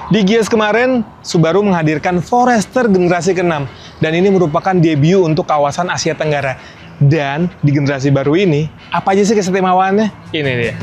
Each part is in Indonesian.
Di Gias kemarin, Subaru menghadirkan Forester generasi ke-6, dan ini merupakan debut untuk kawasan Asia Tenggara. Dan di generasi baru ini, apa aja sih keistimewaannya? Ini dia.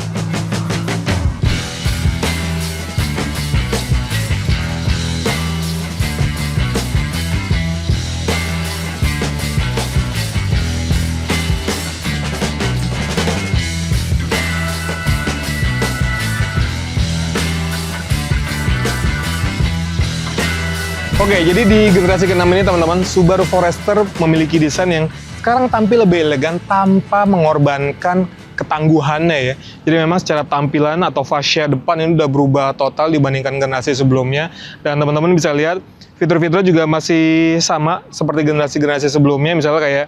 Oke, jadi di generasi ke-6 ini teman-teman, Subaru Forester memiliki desain yang sekarang tampil lebih elegan tanpa mengorbankan ketangguhannya ya. Jadi memang secara tampilan atau fascia depan ini udah berubah total dibandingkan generasi sebelumnya. Dan teman-teman bisa lihat fitur-fitur juga masih sama seperti generasi-generasi sebelumnya. Misalnya kayak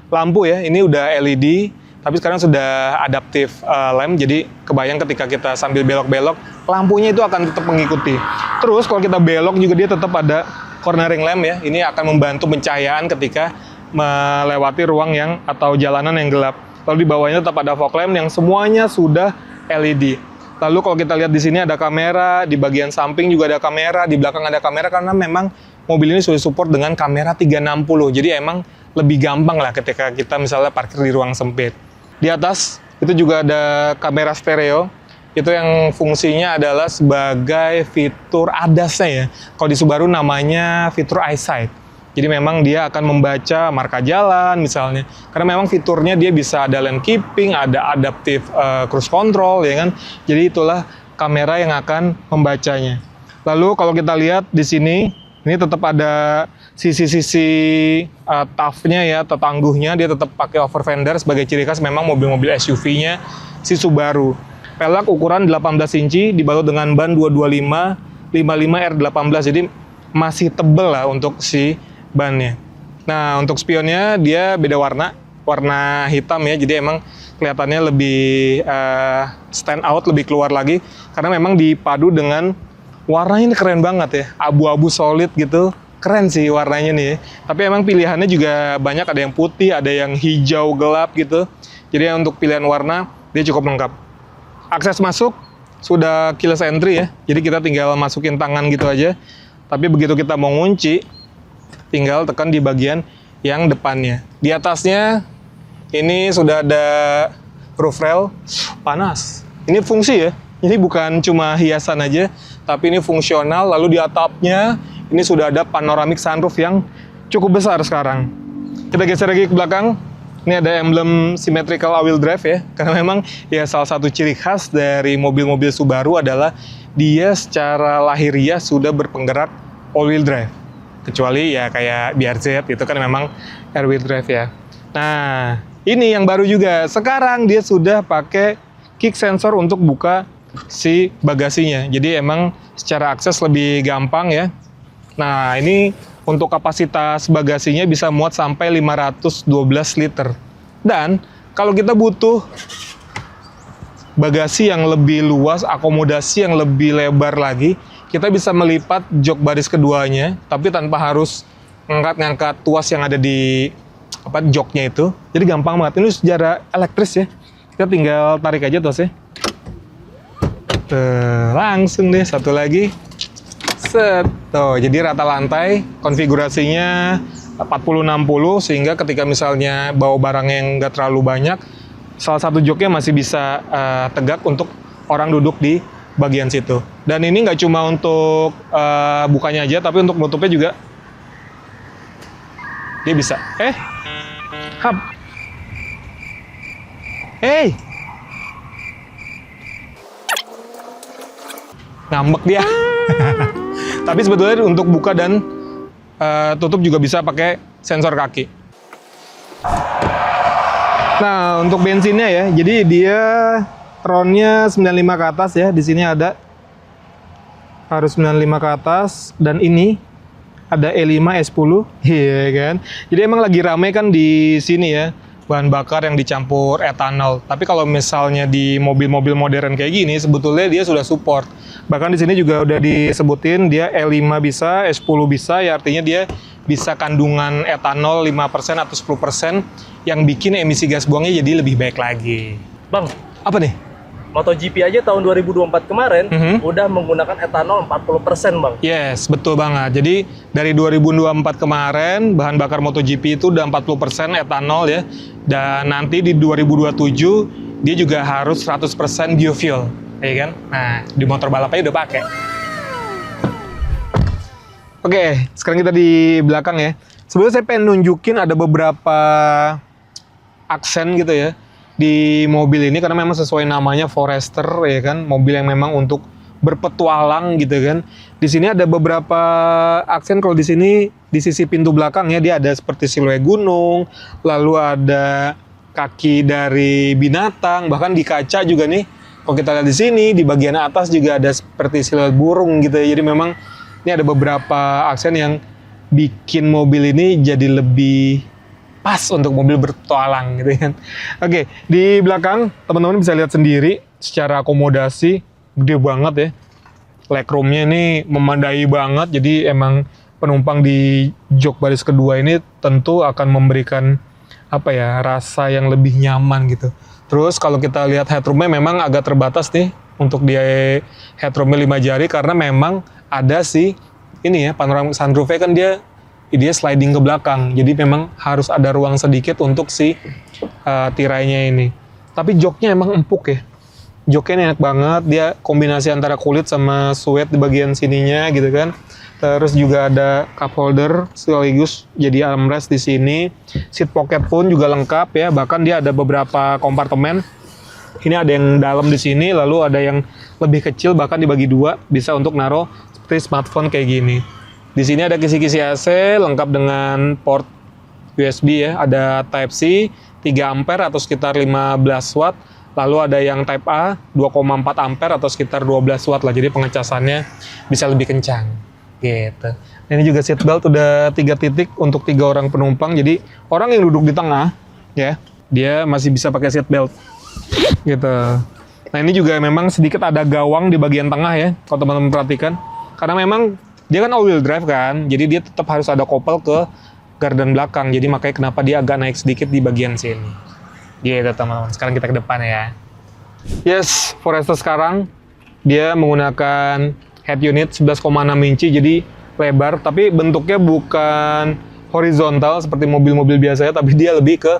lampu ya, ini udah LED. Tapi sekarang sudah adaptif lamp, jadi kebayang ketika kita sambil belok-belok, lampunya itu akan tetap mengikuti. Terus kalau kita belok juga dia tetap ada cornering lamp ya, ini akan membantu pencahayaan ketika melewati ruang yang atau jalanan yang gelap. Lalu di bawahnya tetap ada fog lamp yang semuanya sudah LED. Lalu kalau kita lihat di sini ada kamera, di bagian samping juga ada kamera, di belakang ada kamera karena memang mobil ini sudah support dengan kamera 360. Jadi emang lebih gampang lah ketika kita misalnya parkir di ruang sempit. Di atas itu juga ada kamera stereo, itu yang fungsinya adalah sebagai fitur ADAS-nya ya. Kalau di Subaru namanya fitur EyeSight. Jadi memang dia akan membaca marka jalan misalnya. Karena memang fiturnya dia bisa ada lane keeping, ada adaptive cruise control ya kan. Jadi itulah kamera yang akan membacanya. Lalu kalau kita lihat di sini, ini tetap ada sisi-sisi tough-nya ya, atau tangguhnya, dia tetap pakai over fender sebagai ciri khas memang mobil-mobil SUV-nya si Subaru. Pelak ukuran 18 inci dibalut dengan ban 225 55R18, jadi masih tebel lah untuk si bannya. Nah, untuk spionnya dia beda warna hitam ya, jadi emang kelihatannya lebih stand out, lebih keluar lagi, karena memang dipadu dengan warnanya ini keren banget ya, abu-abu solid gitu. Keren sih warnanya nih. Tapi emang pilihannya juga banyak, ada yang putih, ada yang hijau gelap gitu. Jadi untuk pilihan warna dia cukup lengkap. Akses masuk sudah keyless entry ya. Jadi kita tinggal masukin tangan gitu aja. Tapi begitu kita mau ngunci, tinggal tekan di bagian yang depannya. Di atasnya ini sudah ada roof rail. Panas. Ini fungsi ya. Ini bukan cuma hiasan aja, tapi ini fungsional. Lalu di atapnya ini sudah ada panoramic sunroof yang cukup besar sekarang. Kita geser lagi ke belakang. Ini ada emblem symmetrical all-wheel drive ya. Karena memang ya salah satu ciri khas dari mobil-mobil Subaru adalah dia secara lahiriah sudah berpenggerak all-wheel drive. Kecuali ya kayak BRZ itu kan memang air-wheel drive ya. Nah, ini yang baru juga. Sekarang dia sudah pakai kick sensor untuk buka si bagasinya. Jadi emang secara akses lebih gampang ya. Nah, ini untuk kapasitas bagasinya bisa muat sampai 512 liter. Dan kalau kita butuh bagasi yang lebih luas, akomodasi yang lebih lebar lagi, kita bisa melipat jok baris keduanya, tapi tanpa harus ngangkat-ngangkat tuas yang ada di joknya itu. Jadi gampang banget. Ini secara elektris ya. Kita tinggal tarik aja tuasnya. Langsung deh, satu lagi. Set. Tuh, jadi rata lantai, konfigurasinya 40-60, sehingga ketika misalnya bawa barang yang nggak terlalu banyak, salah satu joknya masih bisa tegak untuk orang duduk di bagian situ. Dan ini nggak cuma untuk bukanya aja, tapi untuk nutupnya juga dia bisa. Hap. Hey. Ngambek dia. Tapi sebetulnya untuk buka dan tutup juga bisa pakai sensor kaki. Nah, untuk bensinnya ya, jadi dia ronnya 95 ke atas ya. Di sini ada harus 95 ke atas, dan ini ada E5 E10, iya kan. Jadi emang lagi ramai kan di sini ya, bahan bakar yang dicampur etanol. Tapi kalau misalnya di mobil-mobil modern kayak gini, sebetulnya dia sudah support. Bahkan di sini juga udah disebutin dia E5 bisa, E10 bisa, ya artinya dia bisa kandungan etanol 5% atau 10% yang bikin emisi gas buangnya jadi lebih baik lagi. Bang, apa nih? MotoGP aja tahun 2024 kemarin udah menggunakan etanol 40%, Bang. Yes, betul banget. Jadi dari 2024 kemarin bahan bakar MotoGP itu udah 40% etanol ya. Dan nanti di 2027 dia juga harus 100% biofuel, ya kan? Nah, di motor balapnya udah pakai. Oke, sekarang kita di belakang ya. Sebenarnya saya pengen nunjukin ada beberapa aksen gitu ya di mobil ini karena memang sesuai namanya Forester ya kan, mobil yang memang untuk berpetualang gitu kan. Di sini ada beberapa aksen. Kalau di sini di sisi pintu belakang ya dia ada seperti siluet gunung, lalu ada kaki dari binatang, bahkan di kaca juga nih. Kalau kita lihat di sini di bagian atas juga ada seperti siluet burung gitu ya. Jadi memang ini ada beberapa aksen yang bikin mobil ini jadi lebih pas untuk mobil berpetualang gitu kan. Oke, di belakang teman-teman bisa lihat sendiri secara akomodasi gede banget ya. Legroomnya ini memadai banget, jadi emang penumpang di jok baris kedua ini tentu akan memberikan apa ya, rasa yang lebih nyaman gitu. Terus kalau kita lihat headroomnya memang agak terbatas nih untuk di headroomnya 5 jari karena memang ada sih ini ya, panoramic sunroofnya kan dia sliding ke belakang, jadi memang harus ada ruang sedikit untuk si tirainya ini. Tapi joknya emang empuk ya, joknya enak banget, dia kombinasi antara kulit sama suede di bagian sininya gitu kan. Terus juga ada cup holder sekaligus jadi armrest di sini. Seat pocket pun juga lengkap ya, bahkan dia ada beberapa kompartemen. Ini ada yang dalam di sini, lalu ada yang lebih kecil bahkan dibagi dua, bisa untuk naruh seperti smartphone kayak gini. Di sini ada kisi-kisi AC lengkap dengan port USB ya, ada Type C 3 ampere atau sekitar 15 watt, lalu ada yang Type A 2,4 ampere atau sekitar 12 watt lah, jadi pengecasannya bisa lebih kencang gitu. Ini juga seat belt udah 3 titik untuk 3 orang penumpang, jadi orang yang duduk di tengah ya, dia masih bisa pakai seat belt gitu. Nah ini juga memang sedikit ada gawang di bagian tengah ya, kalau teman-teman perhatikan, karena memang dia kan all wheel drive kan, jadi dia tetap harus ada kopel ke gardan belakang. Jadi makanya kenapa dia agak naik sedikit di bagian sini. Gitu teman-teman. Sekarang kita ke depan ya. Yes, Forester sekarang dia menggunakan head unit 11,6 inci, jadi lebar. Tapi bentuknya bukan horizontal seperti mobil-mobil biasanya, tapi dia lebih ke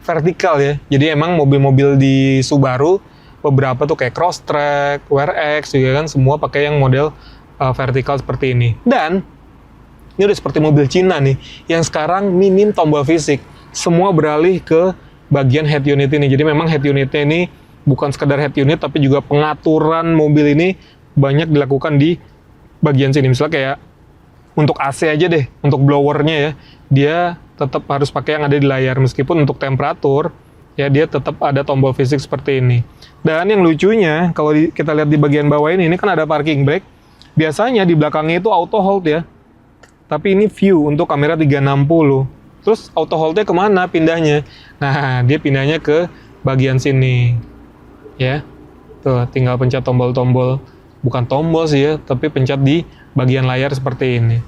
vertikal ya. Jadi emang mobil-mobil di Subaru beberapa tuh kayak Crosstrek, WRX juga kan semua pakai yang model vertikal seperti ini. Dan ini udah seperti mobil Cina nih, yang sekarang minim tombol fisik, semua beralih ke bagian head unit ini. Jadi memang head unitnya ini bukan sekedar head unit, tapi juga pengaturan mobil ini banyak dilakukan di bagian sini. Misalnya kayak untuk AC aja deh, untuk blowernya ya, dia tetap harus pakai yang ada di layar, meskipun untuk temperatur ya dia tetap ada tombol fisik seperti ini. Dan yang lucunya kalau kita lihat di bagian bawah ini kan ada parking brake. Biasanya di belakangnya itu auto hold ya, tapi ini view untuk kamera 360. Terus auto hold-nya kemana pindahnya? Nah, dia pindahnya ke bagian sini ya. Tuh, tinggal pencet tombol-tombol, bukan tombol sih ya, tapi pencet di bagian layar seperti ini.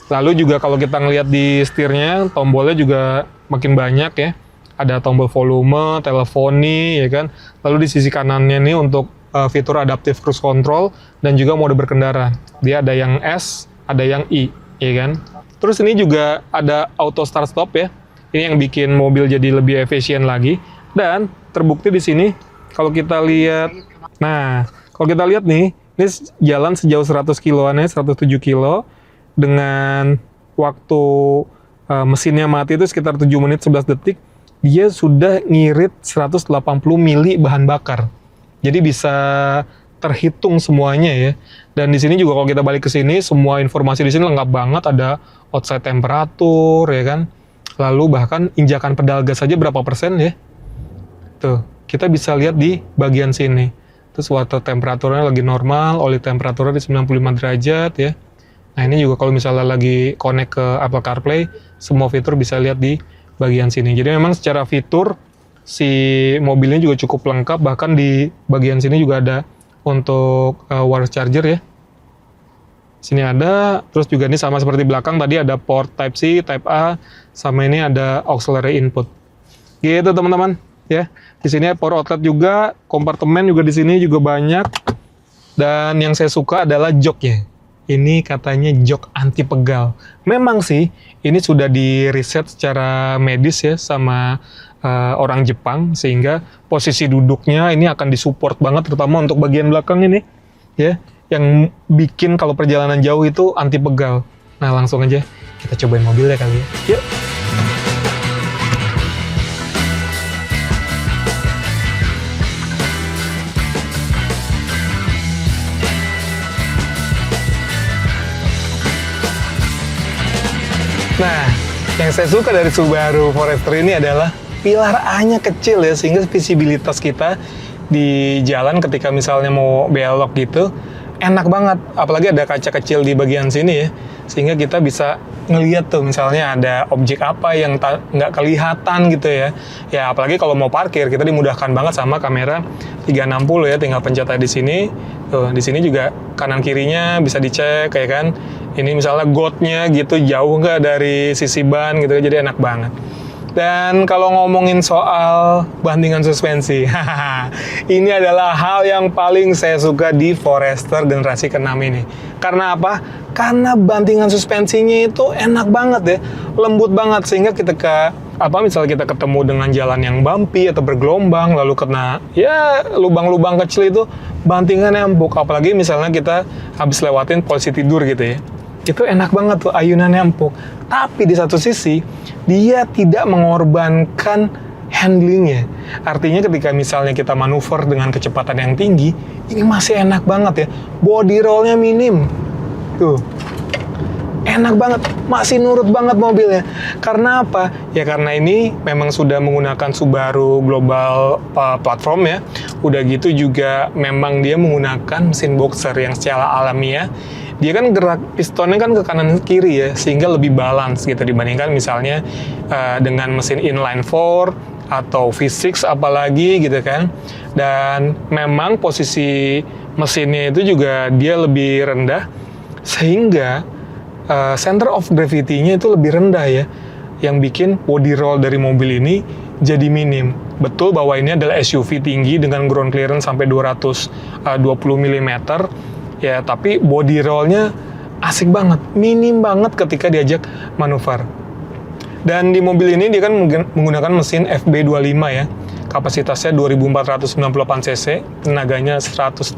Lalu juga kalau kita ngelihat di setirnya, tombolnya juga makin banyak ya. Ada tombol volume, teleponi ya kan. Lalu di sisi kanannya nih untuk fitur adaptive cruise control dan juga mode berkendara. Dia ada yang S, ada yang I, ya kan? Terus ini juga ada auto start stop ya. Ini yang bikin mobil jadi lebih efisien lagi. Dan terbukti di sini kalau kita lihat, nah, kalau kita lihat nih, ini jalan sejauh 100 kiloan ya, 107 kilo dengan waktu mesinnya mati itu sekitar 7 menit 11 detik. Dia sudah ngirit 180 mili bahan bakar. Jadi bisa terhitung semuanya ya. Dan di sini juga kalau kita balik ke sini, semua informasi di sini lengkap banget. Ada outside temperatur ya kan. Lalu bahkan injakan pedal gas saja berapa persen ya. Tuh, kita bisa lihat di bagian sini. Terus water temperaturnya lagi normal, oli temperaturnya di 95 derajat ya. Nah ini juga kalau misalnya lagi connect ke Apple CarPlay, semua fitur bisa lihat di bagian sini. Jadi memang secara fitur si mobilnya juga cukup lengkap, bahkan di bagian sini juga ada untuk wireless charger ya. Sini ada, terus juga ini sama seperti belakang tadi ada port Type C, Type A, sama ini ada auxiliary input. Gitu teman-teman. ya. Di sini power outlet juga, kompartemen juga di sini juga banyak. Dan yang saya suka adalah joknya. Ini katanya jok anti pegal. Memang sih, ini sudah di riset secara medis ya sama orang Jepang, sehingga posisi duduknya ini akan disupport banget, terutama untuk bagian belakang ini, ya, yang bikin kalau perjalanan jauh itu anti pegal. Nah, langsung aja kita cobain mobilnya kali ya. Yuk. Nah, yang saya suka dari Subaru Forester ini adalah pilar A-nya kecil ya, sehingga visibilitas kita di jalan ketika misalnya mau belok gitu, enak banget. Apalagi ada kaca kecil di bagian sini ya, sehingga kita bisa ngeliat tuh misalnya ada objek apa yang nggak kelihatan gitu ya. Ya apalagi kalau mau parkir, kita dimudahkan banget sama kamera 360 ya, tinggal pencet aja di sini. Tuh, di sini juga kanan kirinya bisa dicek kayak kan. Ini misalnya got-nya gitu jauh nggak dari sisi ban gitu, jadi enak banget. Dan kalau ngomongin soal bantingan suspensi, ini adalah hal yang paling saya suka di Forester generasi ke-6 ini. Karena apa? Karena bantingan suspensinya itu enak banget ya, lembut banget, sehingga ketika misalnya kita ketemu dengan jalan yang bumpy atau bergelombang, lalu kena ya lubang-lubang kecil itu, bantingannya empuk. Apalagi misalnya kita habis lewatin posisi tidur gitu ya. Itu enak banget tuh, ayunannya empuk. Tapi di satu sisi, dia tidak mengorbankan handlingnya. Artinya ketika misalnya kita manuver dengan kecepatan yang tinggi, ini masih enak banget ya. Body roll-nya minim. Tuh. Enak banget, masih nurut banget mobilnya. Karena apa? Ya karena ini memang sudah menggunakan Subaru Global Platform ya. Udah gitu juga memang dia menggunakan mesin boxer yang secara alamiah. Dia kan gerak pistonnya kan ke kanan kiri ya, sehingga lebih balance gitu dibandingkan misalnya dengan mesin inline 4 atau V6 apalagi gitu kan. Dan memang posisi mesinnya itu juga dia lebih rendah, sehingga center of gravity-nya itu lebih rendah ya, yang bikin body roll dari mobil ini jadi minim. Betul bahwa ini adalah SUV tinggi dengan ground clearance sampai 220 mm, ya, tapi body roll-nya asik banget, minim banget ketika diajak manuver. Dan di mobil ini dia kan menggunakan mesin FB25 ya, kapasitasnya 2498 cc, tenaganya 185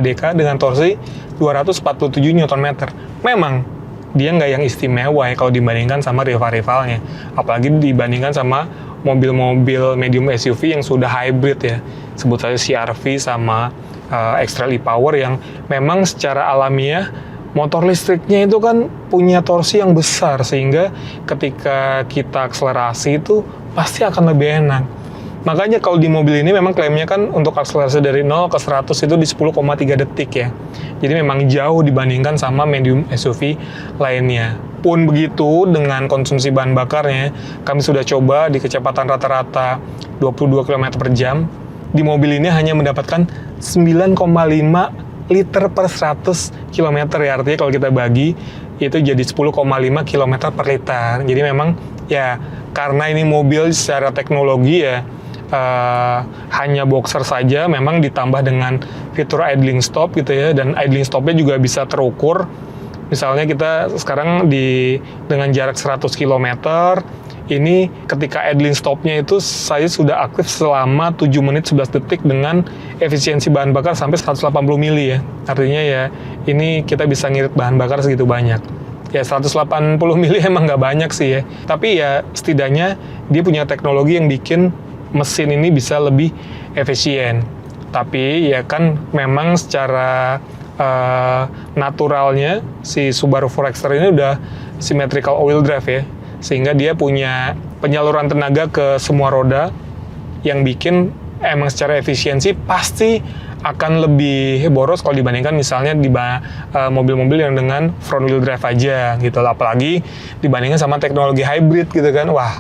dk dengan torsi 247 Nm. Memang dia nggak yang istimewa ya kalau dibandingkan sama rival-rivalnya, apalagi dibandingkan sama mobil-mobil medium SUV yang sudah hybrid ya, sebut saja CR-V sama X-Trail e-Power, yang memang secara alamiah motor listriknya itu kan punya torsi yang besar, sehingga ketika kita akselerasi itu pasti akan lebih enak. Makanya kalau di mobil ini memang klaimnya kan untuk akselerasi dari 0 ke 100 itu di 10,3 detik ya. Jadi memang jauh dibandingkan sama medium SUV lainnya. Pun begitu dengan konsumsi bahan bakarnya, kami sudah coba di kecepatan rata-rata 22 km per jam. Di mobil ini hanya mendapatkan 9,5 liter per 100 km ya. Artinya kalau kita bagi itu jadi 10,5 km per liter. Jadi memang ya karena ini mobil secara teknologi ya hanya boxer saja, memang ditambah dengan fitur idling stop gitu ya, dan idling stopnya juga bisa terukur. Misalnya kita sekarang dengan jarak 100 km, ini ketika idling stopnya itu saya sudah aktif selama 7 menit 11 detik dengan efisiensi bahan bakar sampai 180 mili ya. Artinya ya ini kita bisa ngirit bahan bakar segitu banyak. Ya 180 mili emang nggak banyak sih ya, tapi ya setidaknya dia punya teknologi yang bikin mesin ini bisa lebih efisien. Tapi ya kan memang secara naturalnya si Subaru Forester ini udah symmetrical all-wheel drive ya, sehingga dia punya penyaluran tenaga ke semua roda yang bikin emang secara efisiensi pasti akan lebih boros kalau dibandingkan misalnya di mobil-mobil yang dengan front wheel drive aja gitu. Apalagi dibandingkan sama teknologi hybrid gitu kan, wah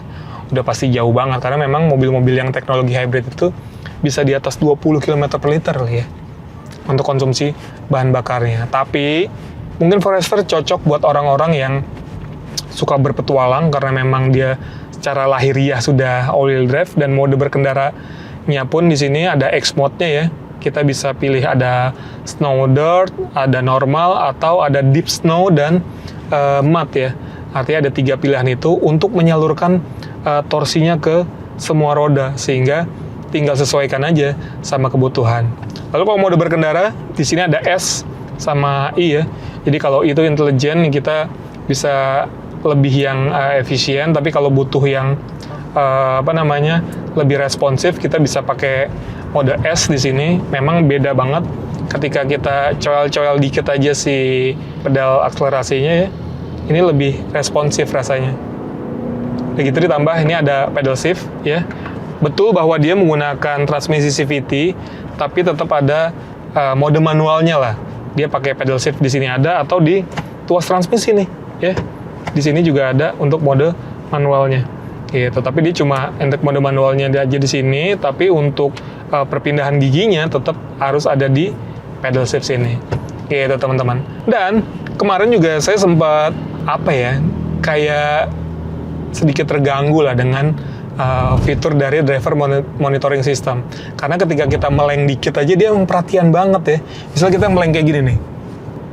udah pasti jauh banget, karena memang mobil-mobil yang teknologi hybrid itu bisa di atas 20 km per liter ya untuk konsumsi bahan bakarnya. Tapi mungkin Forester cocok buat orang-orang yang suka berpetualang, karena memang dia secara lahiriah sudah all-wheel drive, dan mode berkendaranya pun di sini ada X mode-nya ya. Kita bisa pilih ada snow dirt, ada normal, atau ada deep snow dan mud ya. Artinya ada 3 pilihan itu untuk menyalurkan torsinya ke semua roda, sehingga tinggal sesuaikan aja sama kebutuhan. Lalu kalau mode berkendara, di sini ada S sama I ya. Jadi kalau itu intelligent, kita bisa lebih yang efisien, tapi kalau butuh yang lebih responsif, kita bisa pakai mode S di sini. Memang beda banget ketika kita coel-coel dikit aja si pedal akselerasinya ya. Ini lebih responsif rasanya. Begitu ditambah ini ada pedal shift ya. Betul bahwa dia menggunakan transmisi CVT, tapi tetap ada mode manualnya lah. Dia pakai pedal shift di sini ada, atau di tuas transmisi nih ya. Di sini juga ada untuk mode manualnya. Gitu. Tapi dia cuma untuk mode manualnya aja di sini, tapi untuk perpindahan giginya tetap harus ada di pedal shift sini. Gitu teman-teman. Dan kemarin juga saya sempat kayak sedikit terganggu lah dengan fitur dari driver monitoring system. Karena ketika kita meleng dikit aja dia perhatian banget ya. Misalnya kita meleng kayak gini nih.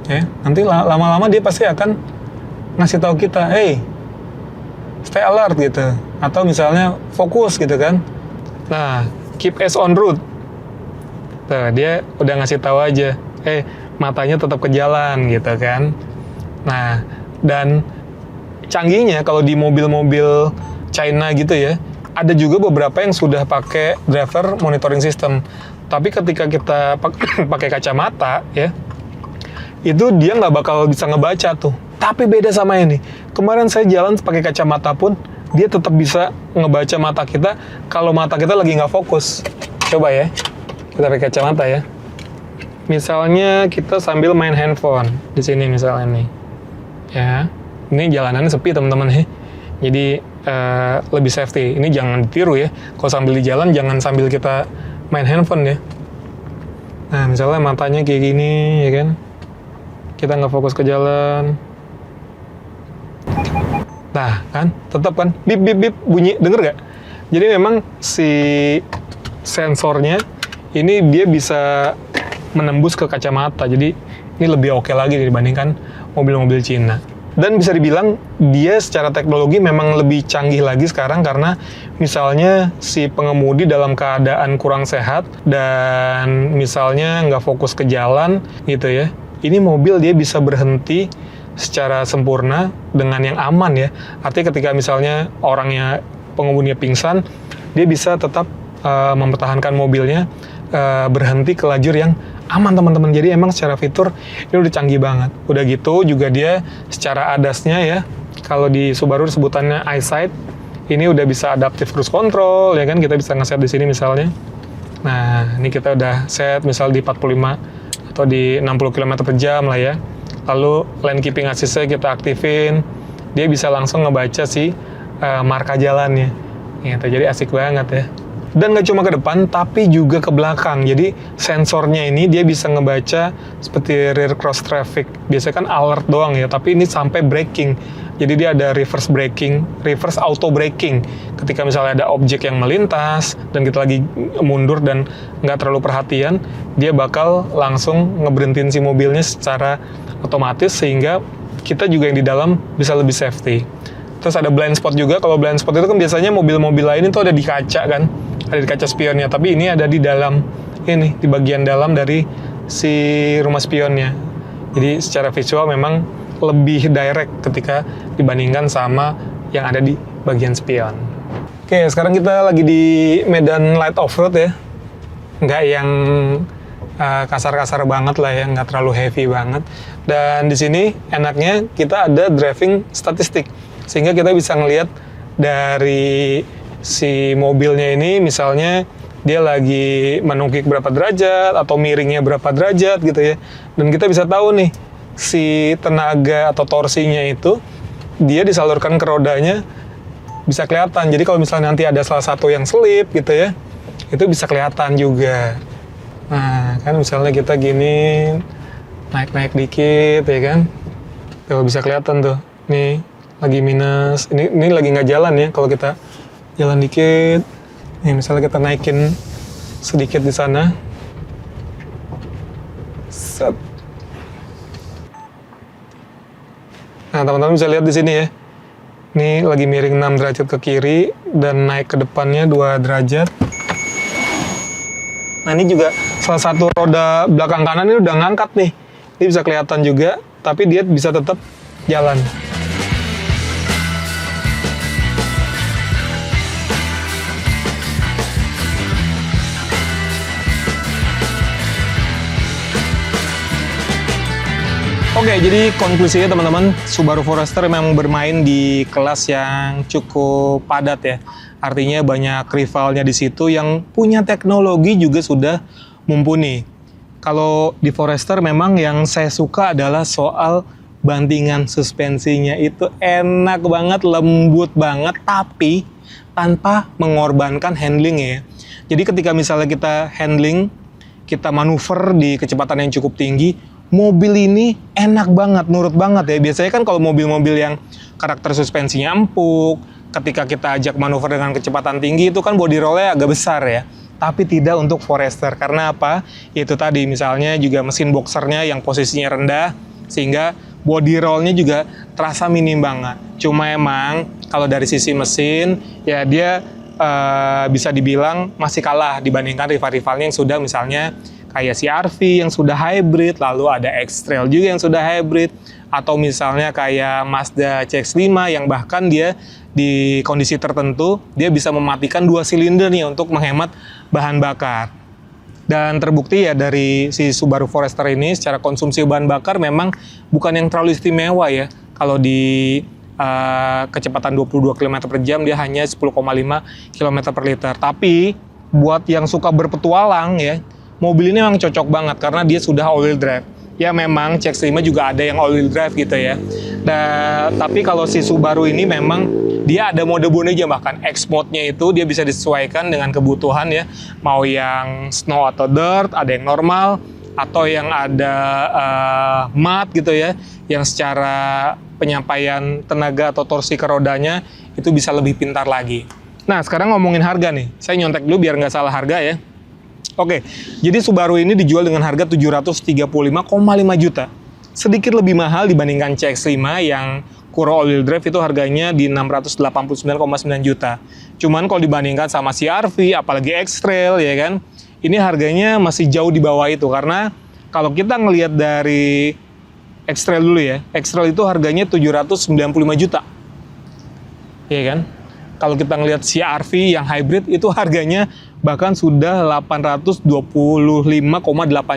Ya, nanti lama-lama dia pasti akan ngasih tahu kita, hey, stay alert gitu. Atau misalnya fokus gitu kan. Nah, keep eyes on road. Tuh, dia udah ngasih tahu aja, matanya tetap ke jalan gitu kan. Nah, dan canggihnya kalau di mobil-mobil China gitu ya, ada juga beberapa yang sudah pakai driver monitoring system. Tapi ketika kita pakai kacamata ya, itu dia nggak bakal bisa ngebaca tuh. Tapi beda sama ini. Kemarin saya jalan pakai kacamata pun, dia tetap bisa ngebaca mata kita kalau mata kita lagi nggak fokus. Coba ya, kita pakai kacamata ya. Misalnya kita sambil main handphone di sini misalnya nih. Ya, ini jalanannya sepi teman-teman ya. Jadi lebih safety. Ini jangan ditiru ya. Kalau sambil di jalan jangan sambil kita main handphone ya. Nah, misalnya matanya kayak gini ya kan. Kita nggak fokus ke jalan. Nah, kan tetap kan bip bip bip bunyi, denger nggak? Jadi memang si sensornya ini dia bisa menembus ke kacamata. Jadi ini lebih oke lagi dibandingkan mobil-mobil Cina. Dan bisa dibilang dia secara teknologi memang lebih canggih lagi sekarang, karena misalnya si pengemudi dalam keadaan kurang sehat dan misalnya nggak fokus ke jalan gitu ya, ini mobil dia bisa berhenti secara sempurna dengan yang aman ya. Artinya ketika misalnya pengemudinya pingsan, dia bisa tetap mempertahankan mobilnya berhenti ke lajur yang aman teman-teman. Jadi emang secara fitur ini udah canggih banget. Udah gitu juga dia secara ADAS-nya ya, kalau di Subaru sebutannya EyeSight, ini udah bisa adaptive cruise control ya kan, kita bisa ngeset di sini misalnya. Nah, ini kita udah set misal di 45 atau di 60 km per jam lah ya. Lalu lane keeping assist-nya kita aktifin, dia bisa langsung ngebaca si marka jalannya. Gitu, jadi asik banget ya. Dan nggak cuma ke depan, tapi juga ke belakang. Jadi sensornya ini dia bisa ngebaca seperti rear cross traffic. Biasanya kan alert doang ya, tapi ini sampai braking. Jadi dia ada reverse braking, reverse auto braking. Ketika misalnya ada objek yang melintas, dan kita lagi mundur dan nggak terlalu perhatian, dia bakal langsung ngeberhentiin si mobilnya secara otomatis, sehingga kita juga yang di dalam bisa lebih safety. Terus ada blind spot juga. Kalau blind spot itu kan biasanya mobil-mobil lain itu ada di kaca kan, ada di kaca spionnya. Tapi ini ada di dalam, ini di bagian dalam dari si rumah spionnya. Jadi secara visual memang lebih direct ketika dibandingkan sama yang ada di bagian spion. Oke, sekarang kita lagi di medan light off-road ya. Nggak yang kasar-kasar banget lah ya, nggak terlalu heavy banget. Dan di sini enaknya kita ada driving statistik, sehingga kita bisa ngelihat dari si mobilnya ini, misalnya dia lagi menungkik berapa derajat atau miringnya berapa derajat gitu ya. Dan kita bisa tahu nih si tenaga atau torsinya itu dia disalurkan ke rodanya bisa kelihatan. Jadi kalau misalnya nanti ada salah satu yang slip gitu ya, itu bisa kelihatan juga. Nah, kan misalnya kita gini naik-naik dikit ya kan, tuh bisa kelihatan tuh nih lagi minus. Ini lagi nggak jalan ya. Kalau kita jalan dikit, nih misalnya kita naikin sedikit di sana. Set. Nah, teman-teman bisa lihat di sini ya. Ini lagi miring 6 derajat ke kiri dan naik ke depannya 2 derajat. Nah, ini juga salah satu roda belakang kanan ini udah ngangkat nih. Ini bisa kelihatan juga, tapi dia bisa tetap jalan. Oke, jadi konklusinya teman-teman, Subaru Forester memang bermain di kelas yang cukup padat ya. Artinya banyak rivalnya di situ yang punya teknologi juga sudah mumpuni. Kalau di Forester memang yang saya suka adalah soal bantingan suspensinya itu enak banget, lembut banget, tapi tanpa mengorbankan handlingnya ya. Jadi ketika misalnya kita handling, kita manuver di kecepatan yang cukup tinggi, mobil ini enak banget, nurut banget ya. Biasanya kan kalau mobil-mobil yang karakter suspensinya empuk, ketika kita ajak manuver dengan kecepatan tinggi itu kan body roll-nya agak besar ya. Tapi tidak untuk Forester. Karena apa? Itu tadi misalnya juga mesin boxernya yang posisinya rendah, sehingga body roll-nya juga terasa minim banget. Cuma emang kalau dari sisi mesin, ya dia bisa dibilang masih kalah dibandingkan rival-rivalnya yang sudah misalnya kayak CR-V yang sudah hybrid, lalu ada X-Trail juga yang sudah hybrid, atau misalnya kayak Mazda CX-5 yang bahkan dia di kondisi tertentu dia bisa mematikan 2 silinder nih untuk menghemat bahan bakar. Dan terbukti ya dari si Subaru Forester ini secara konsumsi bahan bakar memang bukan yang terlalu istimewa ya. Kalau di kecepatan 22 km per jam dia hanya 10,5 km per liter. Tapi buat yang suka berpetualang ya, mobil ini memang cocok banget karena dia sudah all-wheel drive. Ya memang CX-5 juga ada yang all-wheel drive gitu ya. Tapi kalau si Subaru ini memang dia ada mode-modenya, bahkan X mode-nya itu dia bisa disesuaikan dengan kebutuhan ya. Mau yang snow atau dirt, ada yang normal, atau yang ada mud gitu ya. Yang secara penyampaian tenaga atau torsi ke rodanya itu bisa lebih pintar lagi. Nah sekarang ngomongin harga nih. Saya nyontek dulu biar nggak salah harga ya. Oke, jadi Subaru ini dijual dengan harga 735,5 juta. Sedikit lebih mahal dibandingkan CX-5 yang Kuro all-wheel drive itu harganya di 689,9 juta. Cuman kalau dibandingkan sama CR-V, apalagi X-Trail ya kan, ini harganya masih jauh di bawah itu. Karena kalau kita ngelihat dari X-Trail dulu ya, X-Trail itu harganya 795 juta. Iya kan? Kalau kita ngelihat CR-V yang hybrid itu harganya bahkan sudah 825,8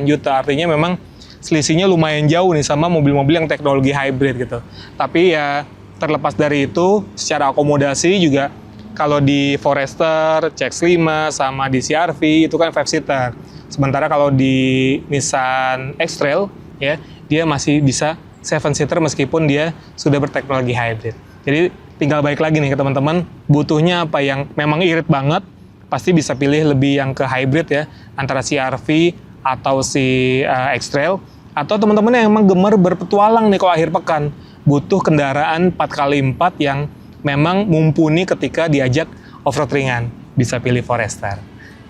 juta. Artinya memang selisihnya lumayan jauh nih sama mobil-mobil yang teknologi hybrid gitu. Tapi ya terlepas dari itu, secara akomodasi juga kalau di Forester, CX-5 sama di CR-V itu kan 5-seater. Sementara kalau di Nissan X-Trail ya, dia masih bisa 7-seater meskipun dia sudah berteknologi hybrid. Jadi tinggal balik lagi nih ke teman-teman, butuhnya apa yang memang irit banget, pasti bisa pilih lebih yang ke hybrid ya, antara CR-V atau si X-Trail, atau teman-teman yang emang gemar berpetualang nih kalau akhir pekan, butuh kendaraan 4x4 yang memang mumpuni ketika diajak off-road ringan, bisa pilih Forester.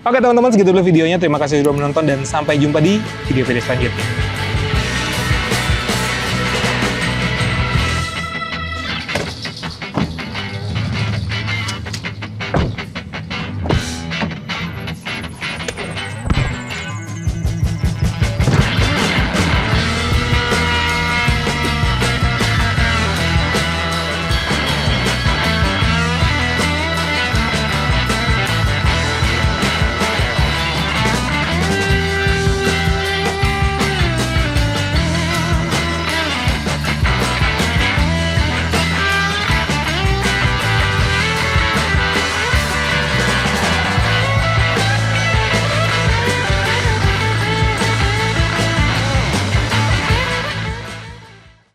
Oke teman-teman, segitu dulu videonya, terima kasih sudah menonton dan sampai jumpa di video-video selanjutnya.